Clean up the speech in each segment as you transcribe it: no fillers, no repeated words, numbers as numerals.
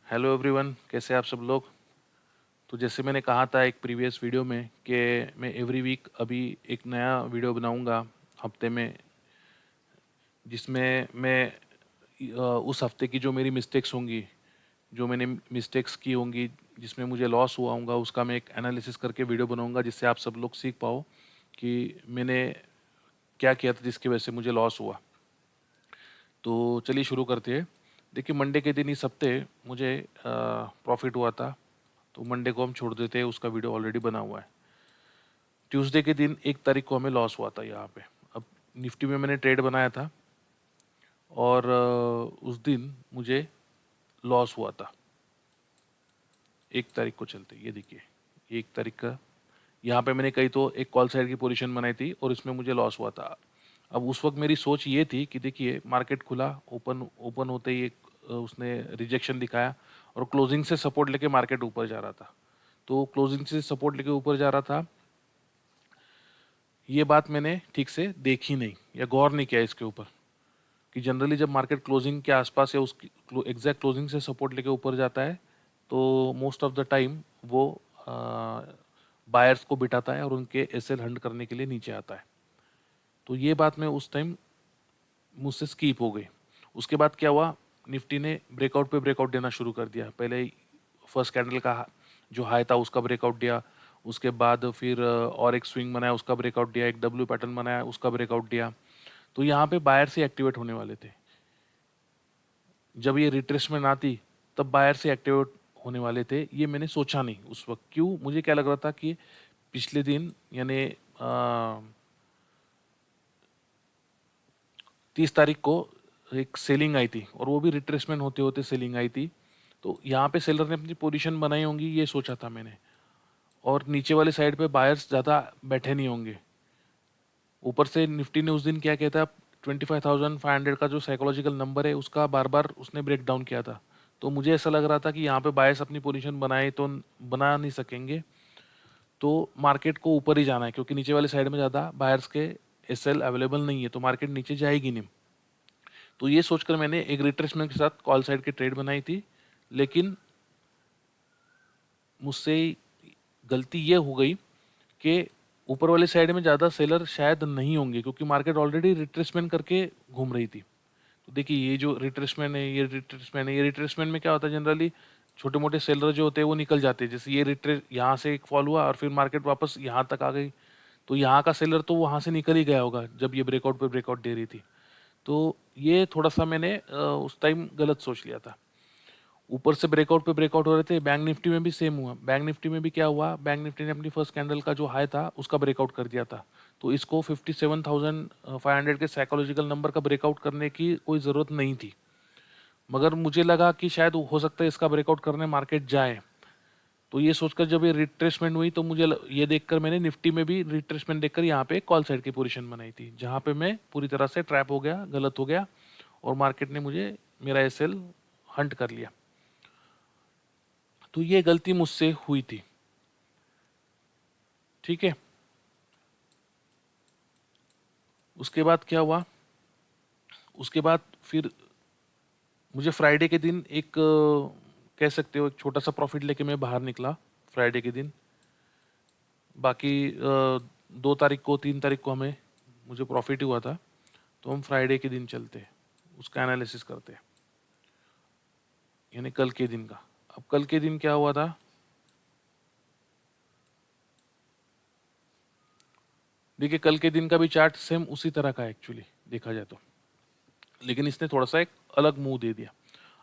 Hello everyone, कैसे आप सब लोग। तो जैसे मैंने कहा था एक प्रीवियस वीडियो में कि मैं एवरी वीक अभी एक नया वीडियो बनाऊंगा हफ्ते में, जिसमें मैं उस हफ्ते की जो मेरी मिस्टेक्स होंगी, जो मैंने मिस्टेक्स की होंगी, जिसमें मुझे लॉस हुआ होगा, उसका मैं एक एनालिसिस करके वीडियो बनाऊंगा, जिससे आप सब लोग सीख पाओ कि मैंने क्या किया था जिसकी वजह से मुझे लॉस हुआ। तो चलिए शुरू करते हैं। देखिए, मंडे के दिन इस हफ्ते मुझे प्रॉफिट हुआ था, तो मंडे को हम छोड़ देते हैं, उसका वीडियो ऑलरेडी बना हुआ है। ट्यूसडे के दिन 1 तारीख को हमें लॉस हुआ था यहाँ पे। अब निफ्टी में मैंने ट्रेड बनाया था और उस दिन मुझे लॉस हुआ था 1 तारीख को चलते। ये देखिए, 1 तारीख का यहाँ पे मैंने कही तो एक कॉल साइड की पोजीशन बनाई थी और इसमें मुझे लॉस हुआ था। अब उस वक्त मेरी सोच ये थी कि देखिए, मार्केट खुला, ओपन ओपन होते ही एक उसने रिजेक्शन दिखाया और क्लोजिंग से सपोर्ट लेके मार्केट ऊपर जा रहा था। तो क्लोजिंग से सपोर्ट लेके ऊपर जा रहा था, ये बात मैंने ठीक से देखी नहीं या गौर नहीं किया इसके ऊपर कि जनरली जब मार्केट क्लोजिंग के आसपास या उसकी एग्जैक्ट क्लोजिंग से सपोर्ट लेके ऊपर जाता है, तो मोस्ट ऑफ द टाइम वो बायर्स को बिठाता है और उनके एसएल हंड करने के लिए नीचे आता है। तो ये बात मैं उस टाइम मुझसे स्कीप हो गई। उसके बाद क्या हुआ, निफ्टी ने ब्रेकआउट पे ब्रेकआउट देना शुरू कर दिया। पहले फर्स्ट कैंडल का जो हाई था उसका ब्रेकआउट दिया, उसके बाद फिर और एक स्विंग बनाया, उसका ब्रेकआउट दिया, एक डब्ल्यू पैटर्न बनाया, उसका ब्रेकआउट दिया। तो यहाँ पे बायर से एक्टिवेट होने वाले थे। जब ये रिट्रेसमेंट आती तब बायर से एक्टिवेट होने वाले थे, ये मैंने सोचा नहीं उस वक्त। क्यों, मुझे क्या लग रहा था कि पिछले दिन यानी 30 तारीख को एक सेलिंग आई थी और वो भी रिट्रेसमेंट होते होते सेलिंग आई थी। तो यहाँ पे सेलर ने अपनी पोजीशन बनाई होंगी, ये सोचा था मैंने। और नीचे वाले साइड पे बायर्स ज़्यादा बैठे नहीं होंगे। ऊपर से निफ्टी ने उस दिन क्या किया था, 25,500 का जो साइकोलॉजिकल नंबर है उसका बार बार उसने ब्रेक डाउन किया था। तो मुझे ऐसा लग रहा था कि यहाँ पे बायर्स अपनी पोजीशन बनाए तो बना नहीं सकेंगे, तो मार्केट को ऊपर ही जाना है, क्योंकि नीचे वाले साइड में ज़्यादा बायर्स के एसएल अवेलेबल नहीं है, तो मार्केट नीचे जाएगी नहीं। तो ये सोचकर मैंने एक रिट्रेसमेंट के साथ कॉल साइड की ट्रेड बनाई थी। लेकिन मुझसे गलती ये हो गई कि ऊपर वाली साइड में ज़्यादा सेलर शायद नहीं होंगे, क्योंकि मार्केट ऑलरेडी रिट्रेसमेंट करके घूम रही थी। तो देखिए, ये जो रिट्रेसमेंट है, ये रिट्रेसमेंट है, ये रिट्रेसमेंट में क्या होता है, जनरली छोटे मोटे सेलर जो होते हैं वो निकल जाते हैं। जैसे ये रिट्रेस यहाँ से एक फॉल हुआ और फिर मार्केट वापस यहाँ तक आ गई, तो यहाँ का सेलर तो वहाँ से निकल ही गया होगा जब ये ब्रेकआउट पे ब्रेकआउट दे रही थी। तो ये थोड़ा सा मैंने उस टाइम गलत सोच लिया था। ऊपर से ब्रेकआउट पे ब्रेकआउट हो रहे थे। बैंक निफ्टी में भी सेम हुआ। बैंक निफ्टी में भी क्या हुआ, बैंक निफ्टी ने अपनी फर्स्ट कैंडल का जो हाई था उसका ब्रेकआउट कर दिया था। तो इसको 57,500 के साइकोलॉजिकल नंबर का ब्रेकआउट करने की कोई ज़रूरत नहीं थी, मगर मुझे लगा कि शायद हो सकता है इसका ब्रेकआउट करने मार्केट जाए। तो ये सोचकर जब ये रिट्रेसमेंट हुई, तो मुझे ये देखकर मैंने निफ्टी में भी रिट्रेसमेंट देखकर यहाँ पे कॉल साइड की पोजीशन बनाई थी, जहाँ पे मैं पूरी तरह से ट्रैप हो गया, गलत हो गया और मार्केट ने मुझे मेरा एसएल हंट कर लिया। तो ये गलती मुझसे हुई थी। ठीक है। उसके बाद क्या हुआ, उसके बाद फिर मुझे फ्राइडे के दिन एक कह सकते हो एक छोटा सा प्रॉफिट लेके मैं बाहर निकला फ्राइडे के दिन। बाकी 2 तारीख को 3 तारीख को हमें मुझे प्रॉफिट हुआ था। तो हम फ्राइडे के दिन चलते हैं, उसका एनालिसिस करते हैं, यानी कल के दिन का। अब कल के दिन क्या हुआ था, देखिए कल के दिन का भी चार्ट सेम उसी तरह का है एक्चुअली देखा जाए तो, लेकिन इसने थोड़ा सा एक अलग मुंह दे दिया।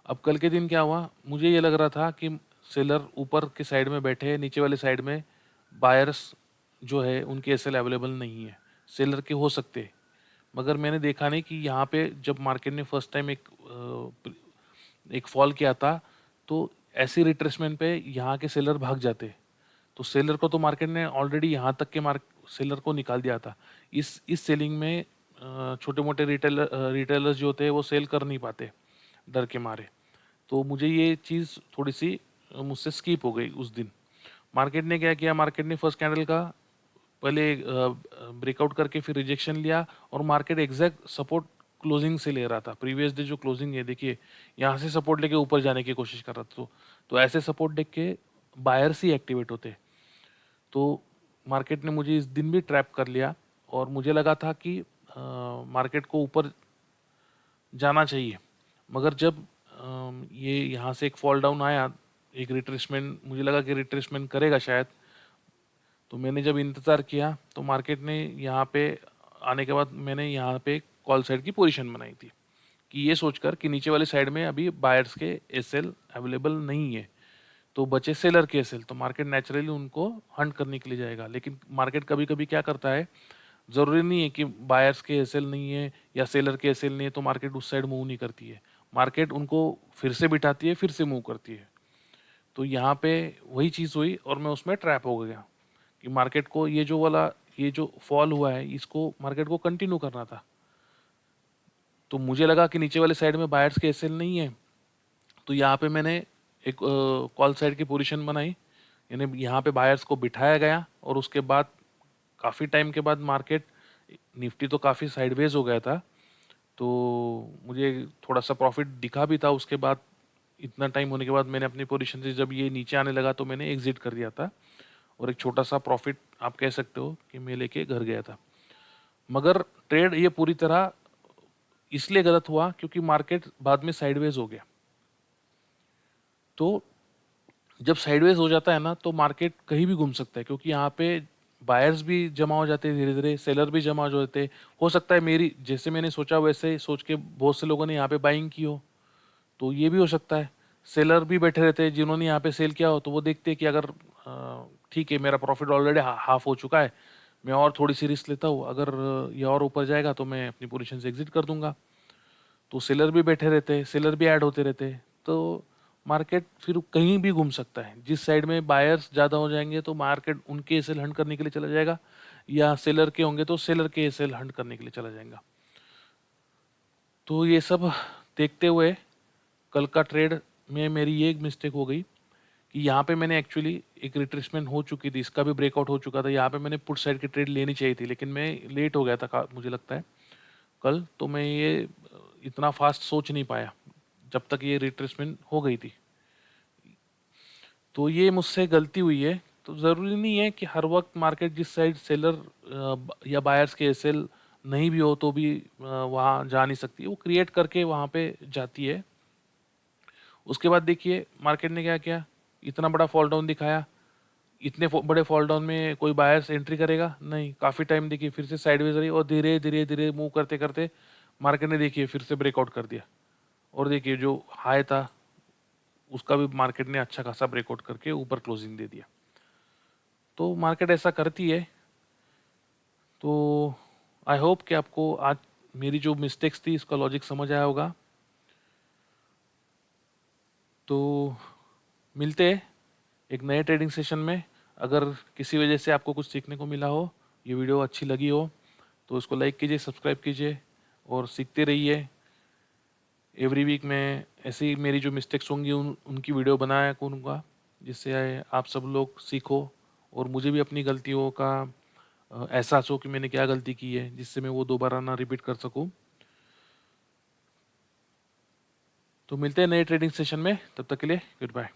अब कल के दिन क्या हुआ, मुझे ये लग रहा था कि सेलर ऊपर के साइड में बैठे हैं, नीचे वाले साइड में बायर्स जो है उनके एसएल अवेलेबल नहीं है। सेलर के हो सकते हैं, मगर मैंने देखा नहीं कि यहाँ पे जब मार्केट ने फर्स्ट टाइम एक फॉल किया था, तो ऐसी रिट्रेसमेंट पे यहाँ के सेलर भाग जाते। तो सेलर को तो मार्केट ने ऑलरेडी यहाँ तक के मार्क सेलर को निकाल दिया था। इस सेलिंग में छोटे मोटे रिटेलर्स जो होते हैं वो सेल कर नहीं पाते डर के मारे। तो मुझे ये चीज़ थोड़ी सी मुझसे स्किप हो गई उस दिन। मार्केट ने क्या किया, मार्केट ने फर्स्ट कैंडल का पहले ब्रेकआउट करके फिर रिजेक्शन लिया और मार्केट एग्जैक्ट सपोर्ट क्लोजिंग से ले रहा था। प्रीवियस डे जो क्लोजिंग है देखिए, यहाँ से सपोर्ट लेके ऊपर जाने की कोशिश कर रहा था। तो ऐसे सपोर्ट देख के बायर्स ही एक्टिवेट होते। तो मार्केट ने मुझे इस दिन भी ट्रैप कर लिया और मुझे लगा था कि मार्केट को ऊपर जाना चाहिए। मगर जब ये यहाँ से एक फॉल डाउन आया, एक रिट्रेसमेंट, मुझे लगा कि रिट्रेसमेंट करेगा शायद। तो मैंने जब इंतज़ार किया तो मार्केट ने यहाँ पे आने के बाद मैंने यहाँ पे कॉल साइड की पोजीशन बनाई थी कि ये सोचकर कि नीचे वाली साइड में अभी बायर्स के एसएल अवेलेबल नहीं है, तो बचे सेलर के एसएल, तो मार्केट नेचुरली उनको हंट करने के लिए जाएगा। लेकिन मार्केट कभी कभी क्या करता है, ज़रूरी नहीं है कि बायर्स के एसएल नहीं है या सेलर के एसएल नहीं है तो मार्केट उस साइड मूव नहीं करती है। मार्केट उनको फिर से बिठाती है, फिर से मूव करती है। तो यहाँ पे वही चीज़ हुई और मैं उसमें ट्रैप हो गया कि मार्केट को ये जो फॉल हुआ है इसको मार्केट को कंटिन्यू करना था। तो मुझे लगा कि नीचे वाले साइड में बायर्स के एसएल नहीं है, तो यहाँ पे मैंने एक कॉल साइड की पोजीशन बनाई, यानी यहाँ पे बायर्स को बिठाया गया। और उसके बाद काफ़ी टाइम के बाद मार्केट, निफ्टी तो काफ़ी साइडवेज हो गया था, तो मुझे थोड़ा सा प्रॉफिट दिखा भी था। उसके बाद इतना टाइम होने के बाद मैंने अपनी पोजीशन से जब ये नीचे आने लगा तो मैंने एग्जिट कर दिया था और एक छोटा सा प्रॉफिट आप कह सकते हो कि मैं लेके घर गया था। मगर ट्रेड ये पूरी तरह इसलिए गलत हुआ क्योंकि मार्केट बाद में साइडवेज हो गया। तो जब साइडवेज हो जाता है ना तो मार्केट कहीं भी घूम सकता है, क्योंकि यहाँ पे बायर्स भी जमा हो जाते हैं, धीरे धीरे सेलर भी जमा हो जाते हैं। हो सकता है मेरी जैसे मैंने सोचा वैसे सोच के बहुत से लोगों ने यहाँ पे बाइंग की हो, तो ये भी हो सकता है। सेलर भी बैठे रहते हैं, जिन्होंने यहाँ पे सेल किया हो तो वो देखते हैं कि अगर ठीक है मेरा प्रॉफिट ऑलरेडी हाफ हो चुका है, मैं और थोड़ी सी रिस्क लेता हूँ, अगर ये और ऊपर जाएगा तो मैं अपनी पोजीशन से एग्जिट कर दूंगा। तो सेलर भी बैठे रहते हैं, सेलर भी ऐड होते रहते हैं। तो मार्केट फिर कहीं भी घूम सकता है। जिस साइड में बायर्स ज़्यादा हो जाएंगे तो मार्केट उनके एसएल हंट करने के लिए चला जाएगा, या सेलर के होंगे तो सेलर के एसएल हंट करने के लिए चला जाएगा। तो ये सब देखते हुए कल का ट्रेड में मेरी ये एक मिस्टेक हो गई कि यहाँ पे मैंने एक्चुअली एक रिट्रेसमेंट हो चुकी थी, इसका भी ब्रेकआउट हो चुका था। यहाँ पे मैंने पुट साइड की ट्रेड लेनी चाहिए थी, लेकिन मैं लेट हो गया था मुझे लगता है कल, तो मैं ये इतना फास्ट सोच नहीं पाया जब तक ये रिट्रेसमेंट हो गई थी। तो ये मुझसे गलती हुई है। तो ज़रूरी नहीं है कि हर वक्त मार्केट जिस साइड सेलर या बायर्स के एसएल नहीं भी हो तो भी वहाँ जा नहीं सकती, वो क्रिएट करके वहाँ पे जाती है। उसके बाद देखिए मार्केट ने क्या किया, इतना बड़ा फॉल डाउन दिखाया। इतने बड़े फॉल डाउन में कोई बायर्स एंट्री करेगा नहीं, काफ़ी टाइम देखिए फिर से साइडवेज रही और धीरे धीरे धीरे मूव करते करते मार्केट ने देखिए फिर से ब्रेकआउट कर दिया। और देखिए जो हाई था उसका भी मार्केट ने अच्छा खासा ब्रेकआउट करके ऊपर क्लोजिंग दे दिया। तो मार्केट ऐसा करती है। तो आई होप कि आपको आज मेरी जो मिस्टेक्स थी इसका लॉजिक समझ आया होगा। तो मिलते हैं एक नए ट्रेडिंग सेशन में। अगर किसी वजह से आपको कुछ सीखने को मिला हो, ये वीडियो अच्छी लगी हो, तो उसको लाइक कीजिए, सब्सक्राइब कीजिए और सीखते रहिए। एवरी वीक मैं ऐसी ही मेरी जो मिस्टेक्स होंगी उनकी वीडियो बनाया करूँगा, जिससे आप सब लोग सीखो और मुझे भी अपनी गलतियों का एहसास हो कि मैंने क्या गलती की है, जिससे मैं वो दोबारा ना रिपीट कर सकूं। तो मिलते हैं नए ट्रेडिंग सेशन में, तब तक के लिए गुड बाय।